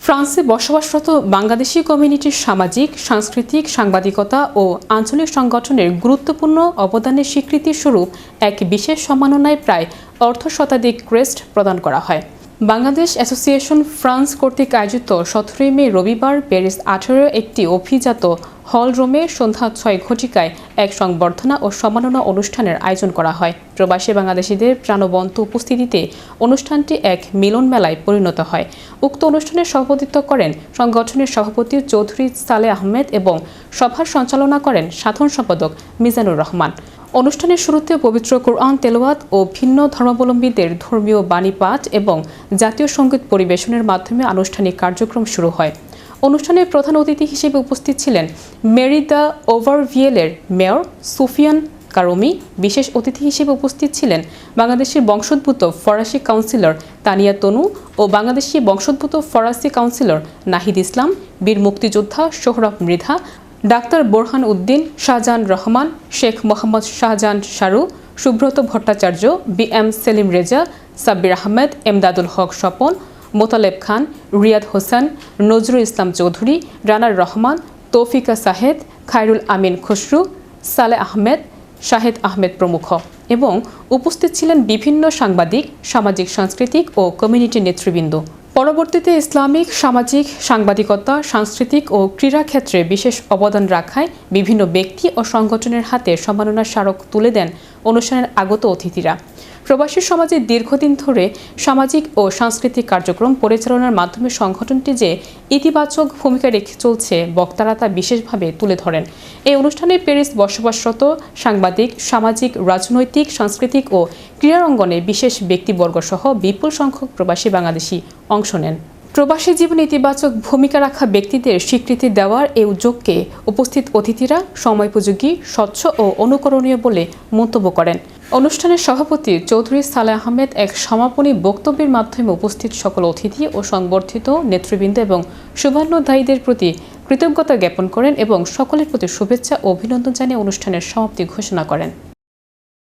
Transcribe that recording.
ফ্রান্সে বসবাসরত বাংলাদেশি কমিউনিটির সামাজিক, সাংস্কৃতিক, সাংবাদিকতা ও আঞ্চলিক সংগঠনের গুরুত্বপূর্ণ অবদানের স্বীকৃতিস্বরূপ এক বিশেষ সম্মাননায় প্রায় অর্ধশতাধিক ক্রেস্ট প্রদান করা হয়। বাংলাদেশ অ্যাসোসিয়েশন ফ্রান্স কর্তৃক আয়োজিত 17 মে রবিবার প্যারিস 18 একটি অভিজাত হল রুমে সন্ধ্যা 6 ঘটিকায় এক সংবর্ধনা ও সম্মাননা অনুষ্ঠানের আয়োজন করা হয়। প্রবাসী বাংলাদেশিদের প্রাণবন্ত উপস্থিতিতে অনুষ্ঠানটি এক মিলন মেলায় পরিণত হয়। উক্ত অনুষ্ঠানে সভাপতিত্ব করেন সংগঠনের সভাপতি চৌধুরী সালেহ আহমেদ এবং সভার সঞ্চালনা করেন সাধারণ সম্পাদক মিজানুর রহমান। অনুষ্ঠানের শুরুতে পবিত্র কোরআন তেলাওয়াত ও ভিন্ন ধর্মাবলম্বীদের ধর্মীয় বাণী পাঠ এবং জাতীয় সঙ্গীত পরিবেশনের মাধ্যমে আনুষ্ঠানিক কার্যক্রম শুরু হয়। অনুষ্ঠানে প্রধান অতিথি হিসেবে উপস্থিত ছিলেন মেরি দ্য ওভারভিয়েলের মেয়র সুফিয়ান কারমি। বিশেষ অতিথি হিসেবে উপস্থিত ছিলেন বাংলাদেশের বংশোদ্ভূত ফরাসি কাউন্সিলর তানিয়া তনু ও বাংলাদেশি বংশোদ্ভূত ফরাসি কাউন্সিলর নাহিদ ইসলাম, বীর মুক্তিযোদ্ধা সোহরাব মৃধা, ডাক্তার বোরহান উদ্দিন, শাহজাহান রহমান, শেখ মোহাম্মদ শাহজাহান শারু, সুব্রত ভট্টাচার্য, BM সেলিম রেজা, সাব্বির আহমেদ, এমদাদুল হক স্বপন, মোতালেব খান, রিয়াদ হোসেন, নজরুল ইসলাম চৌধুরী, রানার রহমান, তৌফিকা সাহেদ, খায়রুল আমিন খসরু, সালেহ আহমেদ, শাহেদ আহমেদ প্রমুখ এবং উপস্থিত ছিলেন বিভিন্ন সাংবাদিক, সামাজিক, সাংস্কৃতিক ও কমিউনিটি নেতৃবৃন্দ। পরবর্তীতে ইসলামিক, সামাজিক, সাংবাদিকতা, সাংস্কৃতিক ও ক্রীড়া ক্ষেত্রে বিশেষ অবদান রাখায় বিভিন্ন ব্যক্তি ও সংগঠনের হাতে সম্মাননার স্মারক তুলে দেন অনুষ্ঠানের আগত অতিথিরা। প্রবাসী সমাজে দীর্ঘদিন ধরে সামাজিক ও সাংস্কৃতিক কার্যক্রম পরিচালনার মাধ্যমে সংগঠনটি যে ইতিবাচক ভূমিকা রেখে চলছে, বক্তারা তা বিশেষভাবে তুলে ধরেন। এই অনুষ্ঠানে প্যারিস বসবাসরত সাংবাদিক, সামাজিক, রাজনৈতিক, সাংস্কৃতিক ও ক্রীড়াঙ্গনে বিশেষ ব্যক্তিবর্গ সহ বিপুল সংখ্যক প্রবাসী বাংলাদেশি অংশ নেন। প্রবাসী জীবনে ইতিবাচক ভূমিকা রাখা ব্যক্তিদের স্বীকৃতি দেওয়ার এই উদ্যোগকে উপস্থিত অতিথিরা সময়োপযোগী, স্বচ্ছ ও অনুকরণীয় বলে মন্তব্য করেন। অনুষ্ঠানের সভাপতি চৌধুরী সালেহ আহমেদ এক সমাপনী বক্তব্যের মাধ্যমে উপস্থিত সকল অতিথি ও সংবর্ধিত নেতৃবৃন্দ এবং শুভান্নদায়ীদের প্রতি কৃতজ্ঞতা জ্ঞাপন করেন এবং সকলের প্রতি শুভেচ্ছা ও অভিনন্দন জানিয়ে অনুষ্ঠানের সমাপ্তি ঘোষণা করেন।